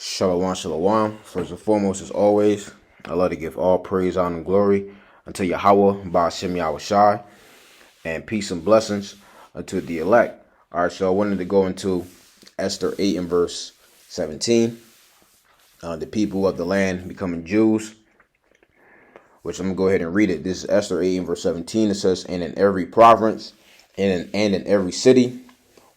Shalom, shalom. First and foremost, as always, I love to give all praise, honor, and glory unto Yahweh, Ba'ashem Yahushai, and peace and blessings unto the elect. All right, so I wanted to go into Esther 8 and verse 17. The people of the land becoming Jews, which I'm going to go ahead and read it. This is Esther 8 and verse 17. It says, "And in every province and in every city,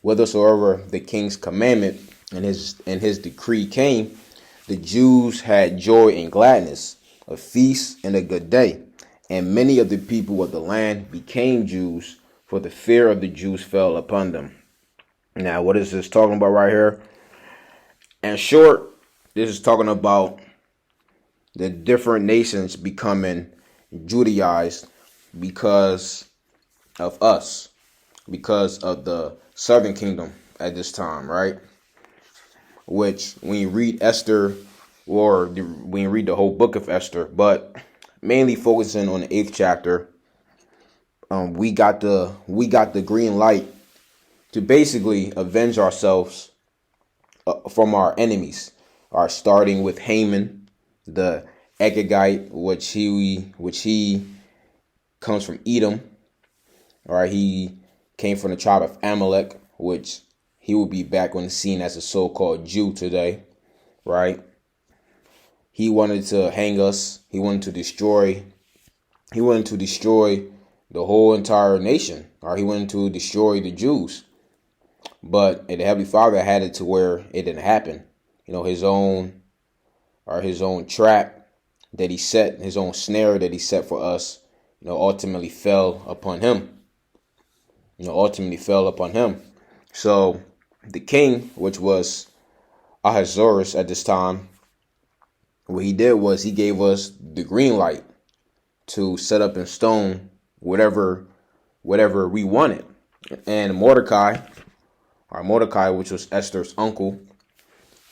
whithersoever the king's commandment and his decree came, the Jews had joy and gladness, a feast and a good day. And many of the people of the land became Jews, for the fear of the Jews fell upon them." Now, what is this talking about right here? In short, this is talking about the different nations becoming Judaized because of us, because of the southern kingdom at this time, right? Which, when you read Esther, or when you read the whole book of Esther, but mainly focusing on the 8th chapter, we got the green light to basically avenge ourselves from our enemies. Starting with Haman, the Agagite, which he comes from Edom. All right, he came from the tribe of Amalek, which he will be back on the scene as a so-called Jew today, right? He wanted to hang us. He wanted to destroy the whole entire nation, or he wanted to destroy the Jews. But the Heavenly Father had it to where it didn't happen. His own trap that he set, his own snare that he set for us, ultimately fell upon him. So the king, which was Ahasuerus at this time, what he did was he gave us the green light to set up in stone whatever we wanted. And Mordecai, which was Esther's uncle,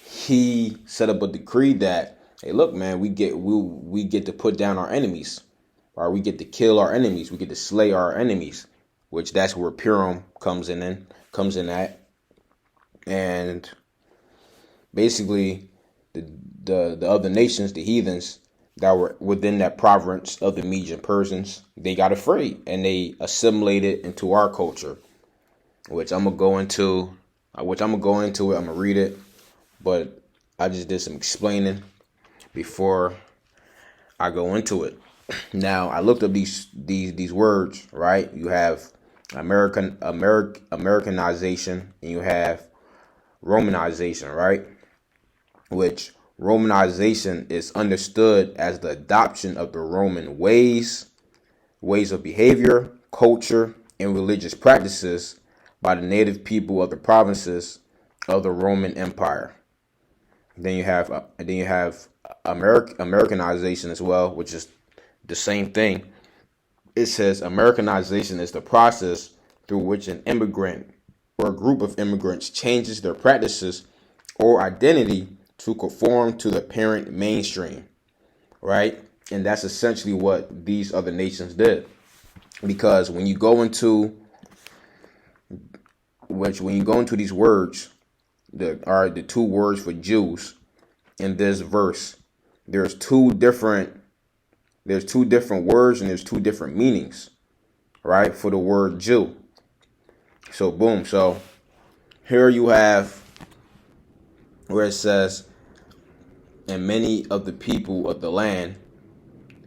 he set up a decree that, hey, look, man, we get to put down our enemies, or we get to kill our enemies, we get to slay our enemies, which that's where Purim comes in at. And basically the other nations, the heathens that were within that province of the Median Persians, they got afraid and they assimilated into our culture, which I'm gonna go into it. I'm gonna read it, but I just did some explaining before I go into it. Now, I looked up these words, right? You have Americanization, and you have Romanization, right? Which Romanization is understood as the adoption of the Roman ways of behavior, culture, and religious practices by the native people of the provinces of the Roman Empire. Then you have Americanization as well, which is the same thing. It says Americanization is the process through which an immigrant or a group of immigrants changes their practices or identity to conform to the parent mainstream, right? And that's essentially what these other nations did. Because when you go into these words, the two words for Jews in this verse, there's two different words and there's two different meanings, right, for the word Jew. So boom. So here you have where it says, "And many of the people of the land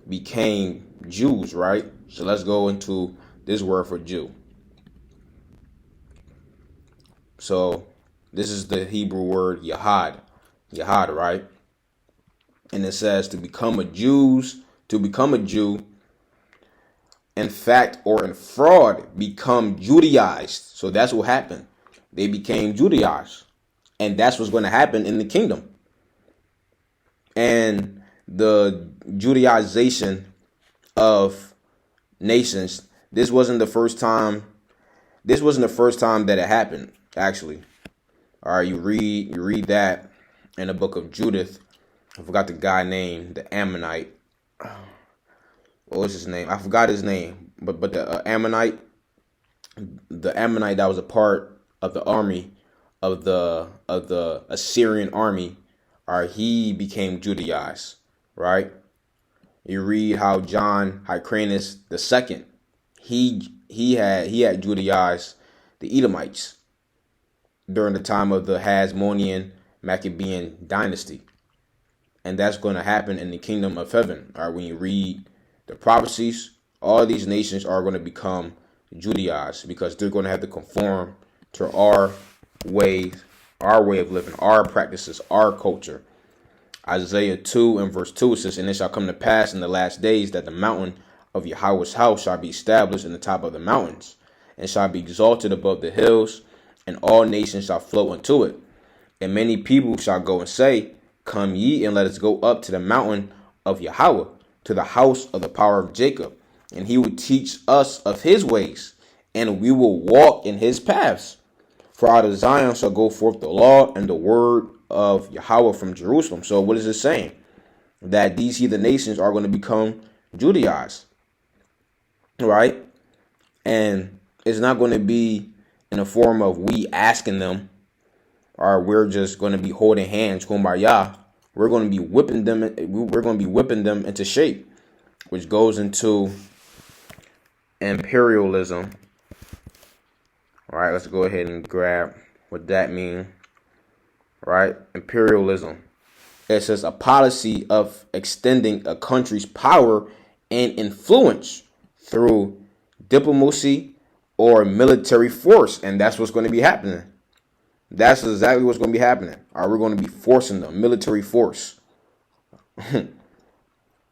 became Jews," right? So let's go into this word for Jew. So this is the Hebrew word Yahad, right? And it says to become a Jew, in fact or in fraud, become Judaized. So that's what happened. They became Judaized. And that's what's going to happen in the kingdom. And the Judaization of nations, this wasn't the first time that it happened, actually. All right, you read that in the book of Judith. I forgot the guy named the Ammonite. What was his name? I forgot his name. But the Ammonite that was a part of the army of the Assyrian army he became Judaized, right? You read how John Hyrcanus II, he had Judaized the Edomites during the time of the Hasmonean Maccabean dynasty. And that's going to happen in the kingdom of heaven. All right, when you read the prophecies, all these nations are going to become Judaized because they're going to have to conform to our way of living, our practices, our culture. Isaiah 2 and verse 2 says, "And it shall come to pass in the last days that the mountain of Yahweh's house shall be established in the top of the mountains, and shall be exalted above the hills, and all nations shall flow unto it. And many people shall go and say, Come ye, and let us go up to the mountain of Yahweh, to the house of the power of Jacob. And he will teach us of his ways, and we will walk in his paths. For out of Zion shall go forth the law and the word of Yahweh from Jerusalem." So what is it saying? That these heathen nations are going to become Judaized, right? And it's not going to be in the form of we asking them, or we're just going to be holding hands, kumbaya. We're going to be whipping them. We're going to be whipping them into shape, which goes into imperialism. All right, let's go ahead and grab what that means. Right, imperialism. It says a policy of extending a country's power and influence through diplomacy or military force, and that's what's going to be happening. That's exactly what's going to be happening. All right, we're going to be forcing them, military force.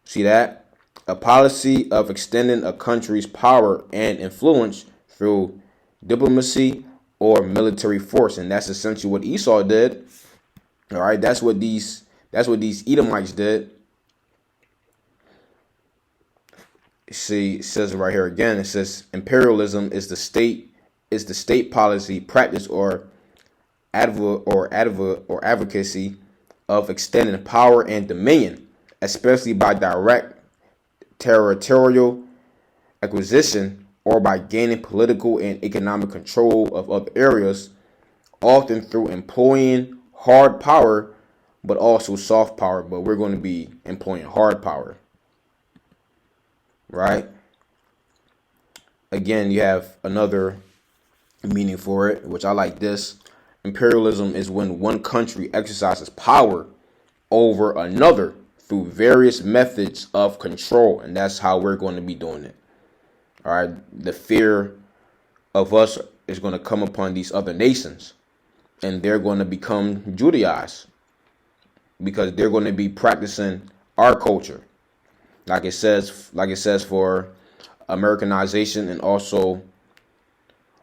See that? A policy of extending a country's power and influence through diplomacy or military force, and that's essentially what Esau did. All right, that's what these Edomites did. See, it says right here again. It says imperialism is the state policy, practice, or advocacy of extending power and dominion, especially by direct territorial acquisition or by gaining political and economic control of other areas, often through employing hard power, but also soft power. But we're going to be employing hard power, right? Again, you have another meaning for it, which I like this. Imperialism is when one country exercises power over another through various methods of control, and that's how we're going to be doing it. All right, the fear of us is going to come upon these other nations, and they're going to become Judaized because they're going to be practicing our culture, like it says for Americanization and also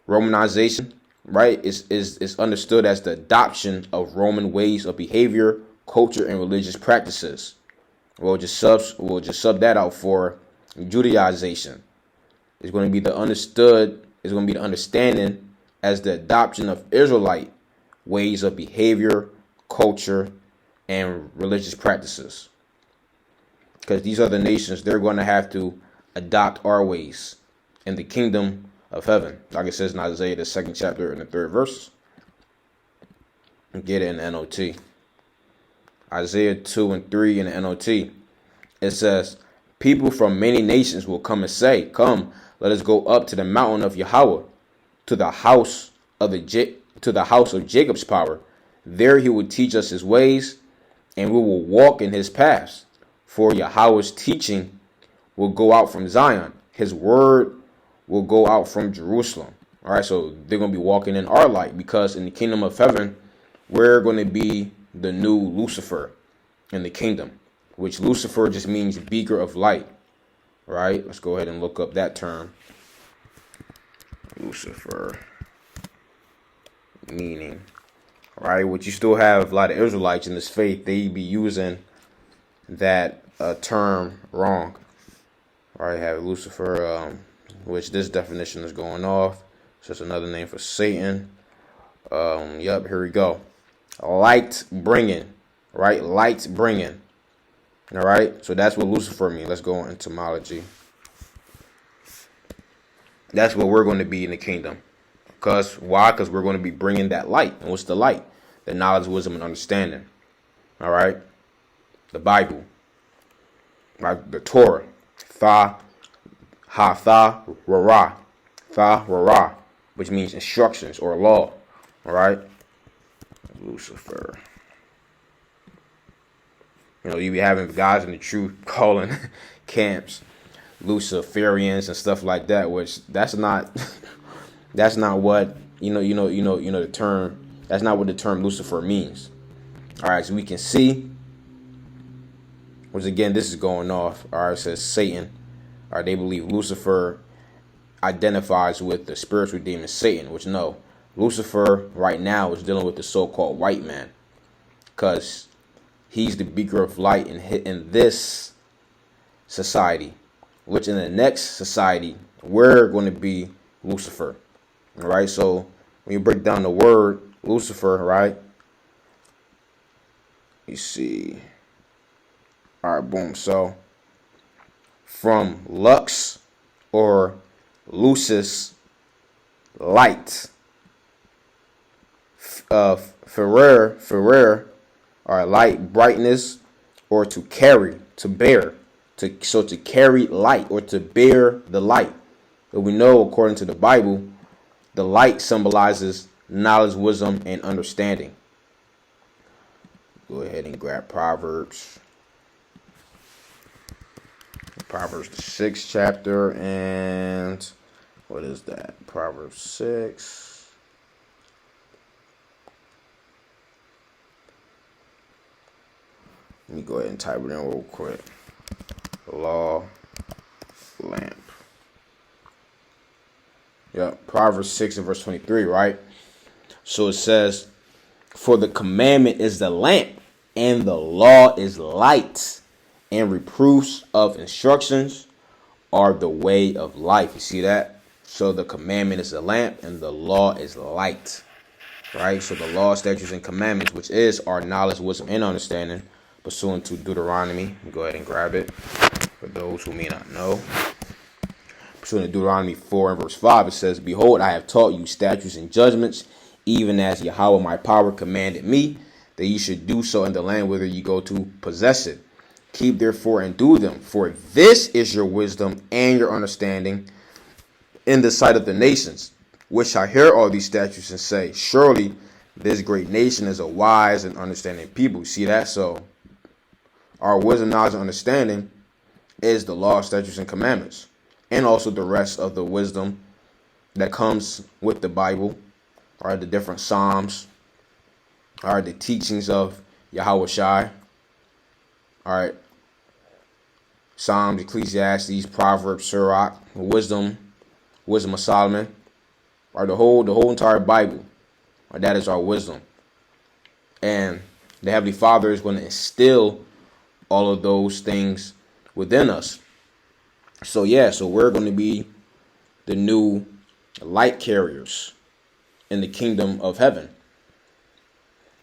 Romanization. Right, is understood as the adoption of Roman ways of behavior, culture, and religious practices. We'll just sub that out for Judaization. It's going to be the understanding as the adoption of Israelite ways of behavior, culture, and religious practices. Because these other nations, they're going to have to adopt our ways in the kingdom of heaven, like it says in Isaiah, the 2nd chapter and the 3rd verse. Get it in the NOT. Isaiah 2 and 3 in the NOT. It says, "People from many nations will come and say, Come, let us go up to the mountain of Yahweh, to the house of Jacob's power. There he will teach us his ways, and we will walk in his paths. For Yahweh's teaching will go out from Zion. His word will go out from Jerusalem." All right, so they're going to be walking in our light, because in the kingdom of heaven, we're going to be the new Lucifer in the kingdom, which Lucifer just means beaker of light. Right? Let's go ahead and look up that term. Lucifer meaning. Right? Which you still have a lot of Israelites in this faith, they be using that term wrong. Right? Have Lucifer, which this definition is going off. It's just another name for Satan. Yep, here we go. Light bringing, right? Light bringing. All right, so that's what Lucifer means. Let's go on etymology. That's what we're going to be in the kingdom. Why? Because we're going to be bringing that light. And what's the light? The knowledge, wisdom, and understanding. All right, the Bible, right? The Torah, tha rah, which means instructions or law. All right, Lucifer. You be having guys in the truth calling camps Luciferians and stuff like that, which that's not what the term. That's not what the term Lucifer means. All right, so we can see. Once again, this is going off. All right, it says Satan. All right, they believe Lucifer identifies with the spiritual demon Satan, which no, Lucifer right now is dealing with the so-called white man, because he's the beaker of light in this society, which in the next society, we're going to be Lucifer. All right, so when you break down the word Lucifer, right, you see, all right, boom. So from lux or lucis, light, Ferrer, or light, brightness, or to carry, to bear, to carry light or to bear the light. But we know, according to the Bible, the light symbolizes knowledge, wisdom, and understanding. Go ahead and grab Proverbs. Proverbs the 6th chapter, and what is that? Proverbs 6. Let me go ahead and type it in real quick. Law, lamp. Yep, Proverbs 6 and verse 23, right? So it says, for the commandment is the lamp, and the law is light, and reproofs of instructions are the way of life. You see that? So the commandment is the lamp, and the law is light, right? So the law, statutes, and commandments, which is our knowledge, wisdom, and understanding, pursuant to Deuteronomy. Go ahead and grab it for those who may not know. Pursuant to Deuteronomy 4 and verse 5, it says, behold, I have taught you statutes and judgments, even as Yahweh my power commanded me, that you should do so in the land whither you go to possess it. Keep therefore and do them, for this is your wisdom and your understanding in the sight of the nations, which shall hear all these statutes and say, surely this great nation is a wise and understanding people. You see that? So our wisdom, knowledge, and understanding is the law, statutes, and commandments, and also the rest of the wisdom that comes with the Bible, or the different Psalms, or the teachings of Yahweh Shai. All right, Psalms, Ecclesiastes, Proverbs, Sirach, wisdom of Solomon, or the whole entire Bible. Or that is our wisdom, and the Heavenly Father is going to instill all of those things within us. So we're going to be the new light carriers in the kingdom of heaven.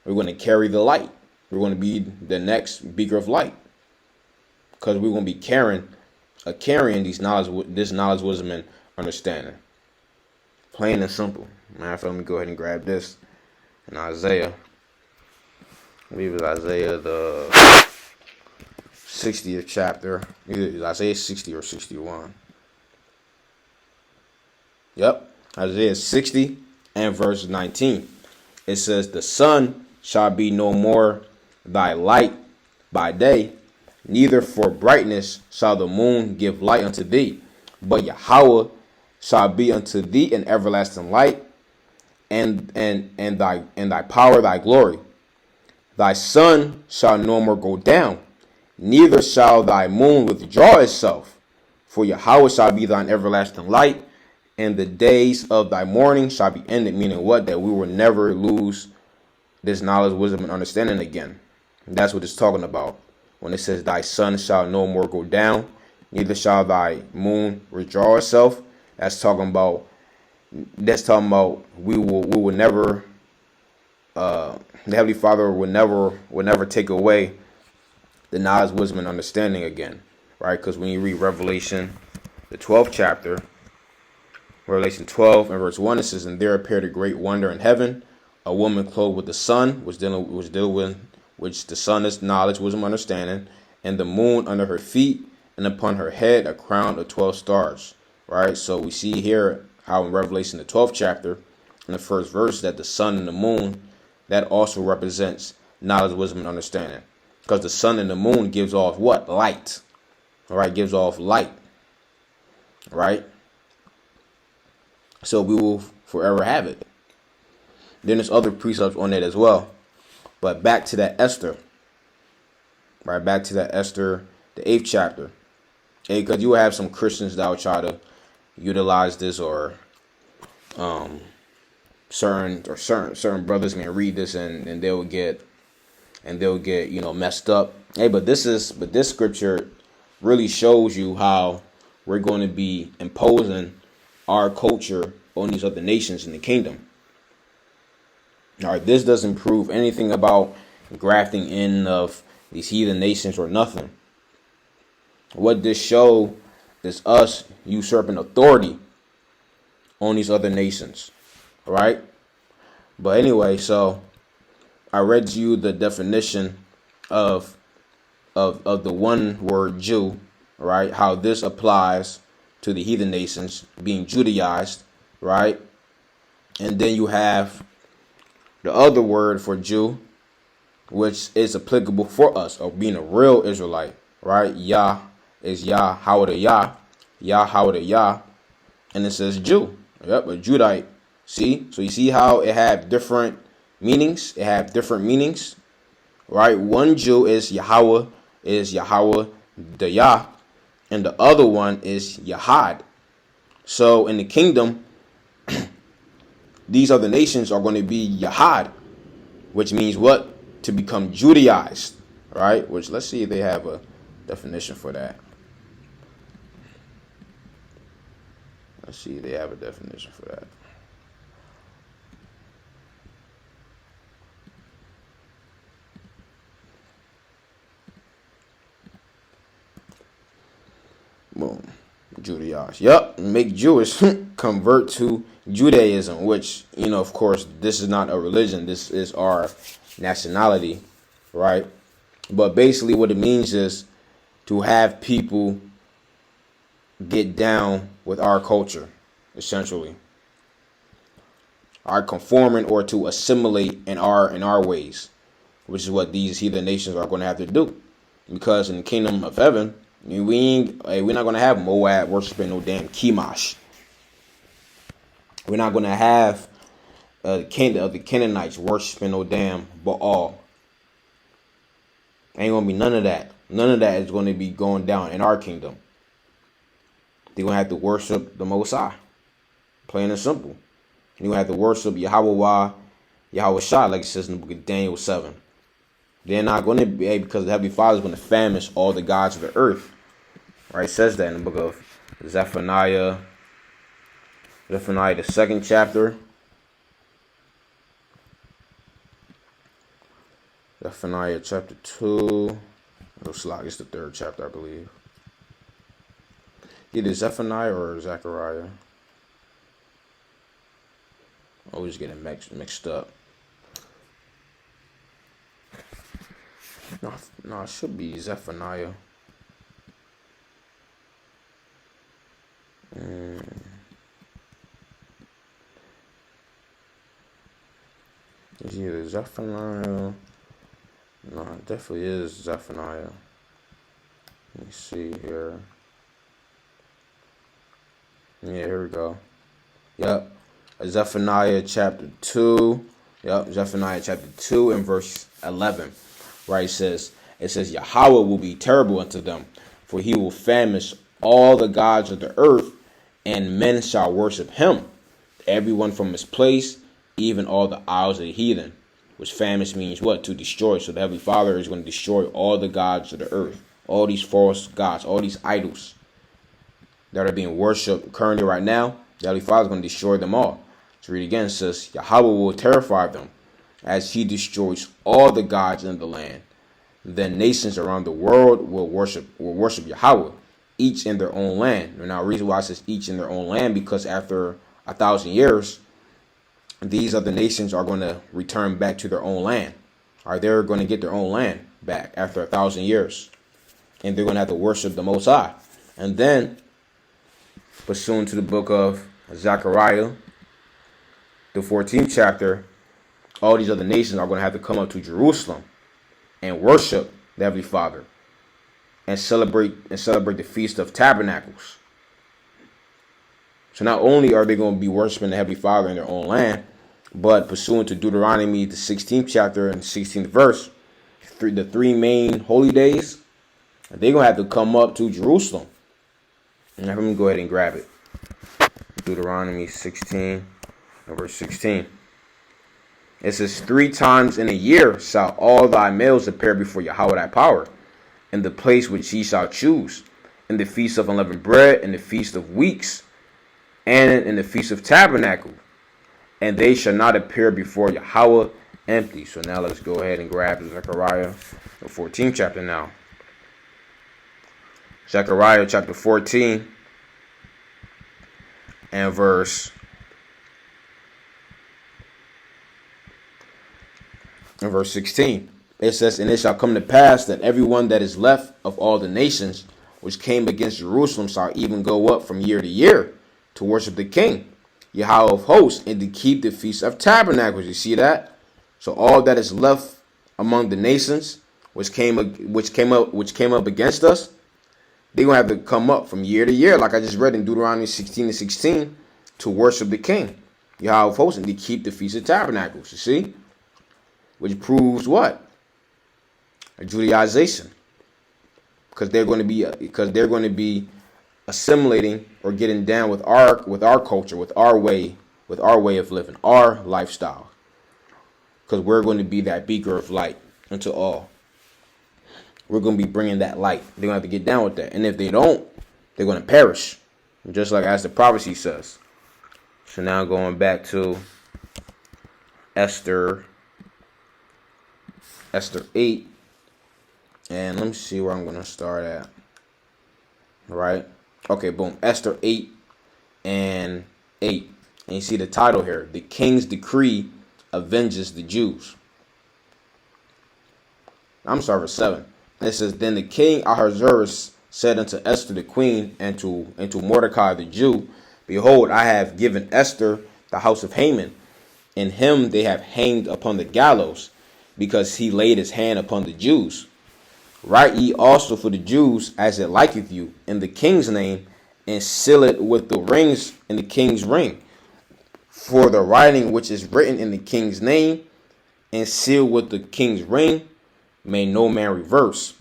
We're going to carry the light. We're going to be the next beaker of light, because we're going to be carrying this knowledge, wisdom, and understanding. Plain and simple. Let me go ahead and grab this in Isaiah. I believe it's Isaiah the 60th chapter. Either it's Isaiah 60 or 61. Yep, Isaiah 60 and verse 19. It says, the sun shall be no more thy light by day, neither for brightness shall the moon give light unto thee, but Yahweh shall be unto thee an everlasting light, and thy power, thy glory. Thy sun shall no more go down, neither shall thy moon withdraw itself, for Yahweh shall be thine everlasting light, and the days of thy mourning shall be ended. Meaning what? That we will never lose this knowledge, wisdom, and understanding again. That's what it's talking about when it says thy sun shall no more go down, neither shall thy moon withdraw itself. That's talking about we will never the Heavenly Father will never take away the knowledge, wisdom, and understanding again, right? Because when you read Revelation, the 12th chapter, Revelation 12 and verse 1, it says, and there appeared a great wonder in heaven, a woman clothed with the sun, was dealing which the sun is knowledge, wisdom, understanding, and the moon under her feet, and upon her head a crown of 12 stars. Right? So we see here how in Revelation, the 12th chapter, in the first verse, that the sun and the moon, that also represents knowledge, wisdom, and understanding. Because the sun and the moon gives off what? Light. All right? Gives off light. Right? So we will forever have it. Then there's other precepts on it as well. But back to that Esther. Right? Back to that Esther, the 8th chapter. Because you will have some Christians that will try to utilize this, or certain brothers can read this and they'll get messed up. But this scripture really shows you how we're going to be imposing our culture on these other nations in the kingdom. All right, this doesn't prove anything about grafting in of these heathen nations or nothing. What this show is us usurping authority on these other nations. All right? But anyway, so I read you the definition of the one word Jew, right? How this applies to the heathen nations being Judaized, right? And then you have the other word for Jew, which is applicable for us, of being a real Israelite, right? Yah is Yah, Howdah Yah, Yah, Howdah Yah, and it says Jew. Yep, a Judite. See? So you see how it have different meanings? It have different meanings, right? One Jew is Yahweh the Yah, and the other one is Yahad. So in the kingdom, these other nations are going to be Yahad, which means what? To become Judaized, right? Which, let's see if they have a definition for that. Let's see if they have a definition for that. Boom. Judaize. Yup. Make Jewish convert to Judaism, which, of course, this is not a religion. This is our nationality, right? But basically what it means is to have people get down with our culture, essentially. Are conforming or to assimilate in our ways, which is what these heathen nations are going to have to do. Because in the kingdom of heaven, we're not going to have Moab worshiping no damn Chemosh. We're not going to have the Canaanites worshiping no damn Baal. Ain't going to be none of that. None of that is going to be going down in our kingdom. They're going to have to worship the Most High. Plain and simple. You're going to have to worship Yahweh Shai, like it says in the book of Daniel 7. They're not going to be, because the Heavenly Father is going to famish all the gods of the earth. Right? It says that in the book of Zephaniah, the 2nd chapter. Zephaniah chapter 2. It's the 3rd chapter, I believe. Either Zephaniah or Zechariah. I always getting mixed up. No, it should be Zephaniah. It's either Zephaniah. No, it definitely is Zephaniah. Let me see here. Yeah, here we go. Yep. Zephaniah chapter 2. Yep, Zephaniah chapter 2 and verse 11. Right, it says, Yahweh will be terrible unto them, for he will famish all the gods of the earth, and men shall worship him, everyone from his place, even all the isles of the heathen. Which famish means what? To destroy. So the Heavenly Father is going to destroy all the gods of the earth, all these false gods, all these idols that are being worshipped currently right now. The Heavenly Father is going to destroy them all. So read again, it says, Yahweh will terrify them as he destroys all the gods in the land. Then nations around the world will worship Yahweh, each in their own land. And now, the reason why it says each in their own land, because after 1,000 years, these other nations are going to return back to their own land. they're going to get their own land back after 1,000 years. And they're going to have to worship the Most High. And then, pursuant to the book of Zechariah, the 14th chapter, all these other nations are going to have to come up to Jerusalem and worship the Heavenly Father and celebrate the Feast of Tabernacles. So not only are they going to be worshiping the Heavenly Father in their own land, but pursuant to Deuteronomy, the 16th chapter and 16th verse, the three main holy days, they're going to have to come up to Jerusalem. And let me go ahead and grab it. Deuteronomy 16, verse 16. It says, 3 times in a year shall all thy males appear before Yahweh thy power, in the place which ye shall choose, in the feast of unleavened bread, in the feast of weeks, and in the feast of tabernacle. And they shall not appear before Yahweh empty. So now let's go ahead and grab Zechariah, the 14th chapter now. Zechariah chapter 14 and verse 16. It says, and it shall come to pass that everyone that is left of all the nations which came against Jerusalem shall even go up from year to year to worship the King, Yahweh of hosts, and to keep the Feast of Tabernacles. You see that? So all that is left among the nations which came up against us, they're going to have to come up from year to year, like I just read in Deuteronomy 16 and 16, to worship the King, Yahweh of hosts, and to keep the Feast of Tabernacles. You see? Which proves what? A Judaization. Because they're going to be assimilating or getting down with our culture, with our way of living, our lifestyle. Because we're going to be that beaker of light unto all. We're going to be bringing that light. They're going to have to get down with that. And if they don't, they're going to perish. Just like as the prophecy says. So now going back to Esther 8. And let me see where I'm going to start at. All right. Okay, boom. Esther 8 and 8. And you see the title here. The king's decree avenges the Jews. I'm sorry, verse 7. It says, then the king Ahasuerus said unto Esther the queen and to Mordecai the Jew, behold, I have given Esther the house of Haman, and him they have hanged upon the gallows, because he laid his hand upon the Jews. Write ye also for the Jews as it liketh you, in the king's name, and seal it with the rings in the king's ring. For the writing which is written in the king's name, and sealed with the king's ring, may no man reverse.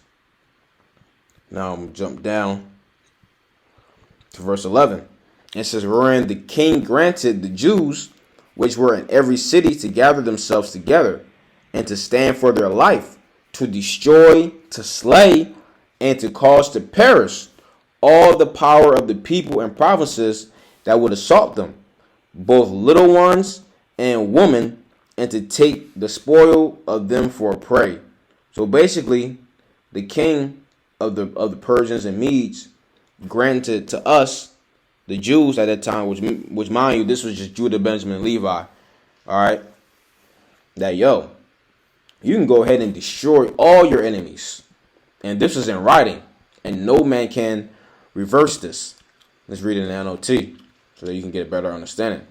Now I'm going to jump down to verse 11. It says, wherein the king granted the Jews, which were in every city, to gather themselves together, and to stand for their life, to destroy, to slay, and to cause to perish all the power of the people and provinces that would assault them, both little ones and women, and to take the spoil of them for a prey. So basically, the king of the Persians and Medes granted to us, the Jews at that time, which mind you, this was just Judah, Benjamin, and Levi. All right, that you can go ahead and destroy all your enemies, and this is in writing, and no man can reverse this. Let's read it in the NOT so that you can get a better understanding.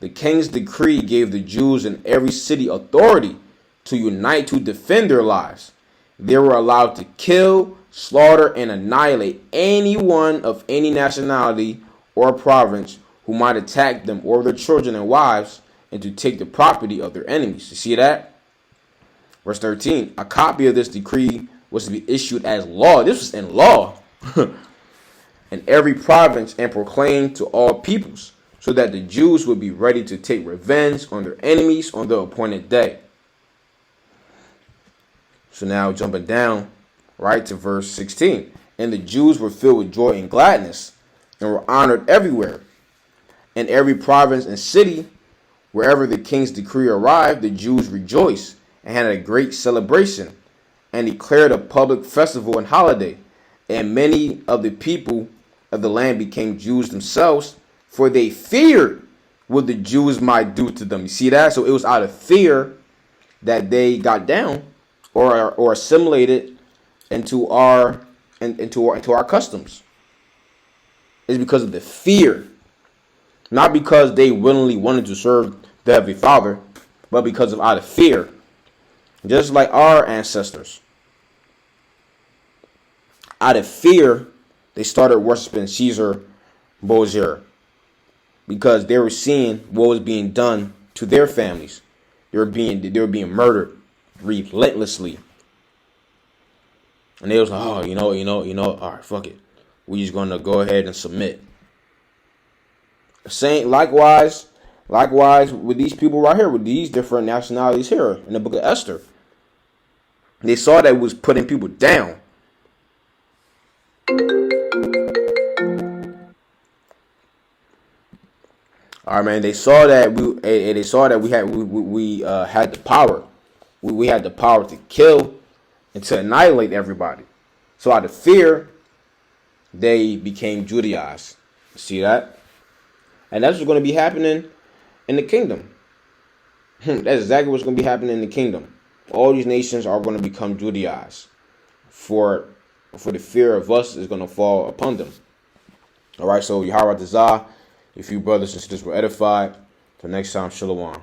The king's decree gave the Jews in every city authority to unite to defend their lives. They were allowed to kill, slaughter, and annihilate anyone of any nationality or province who might attack them or their children and wives, and to take the property of their enemies. You see that? Verse 13, a copy of this decree was to be issued as law. This was in law in every province and proclaimed to all peoples, so that the Jews would be ready to take revenge on their enemies on the appointed day. So now jumping down right to verse 16. And the Jews were filled with joy and gladness, and were honored everywhere. In every province and city, wherever the king's decree arrived, the Jews rejoiced and had a great celebration, and declared a public festival and holiday. And many of the people of the land became Jews themselves, for they feared what the Jews might do to them. You see that? So it was out of fear that they got down or assimilated into our into our customs. It's because of the fear, not because they willingly wanted to serve the Heavenly Father, but because of out of fear, just like our ancestors. Out of fear, they started worshiping Caesar Borgia because they were seeing what was being done to their families. They were being murdered relentlessly. And they was like, oh, all right, fuck it. We just gonna go ahead and submit. Same likewise with these people right here, with these different nationalities here in the book of Esther. They saw that it was putting people down. All right, man. They saw that we had the power. We had the power to kill and to annihilate everybody. So out of fear, they became Judaized. See that? And that's what's going to be happening in the kingdom. That's exactly what's going to be happening in the kingdom. All these nations are going to become Judaized. For the fear of us is going to fall upon them. All right, so Yahweh Tazah, if you brothers and sisters were edified, till next time, Shalom.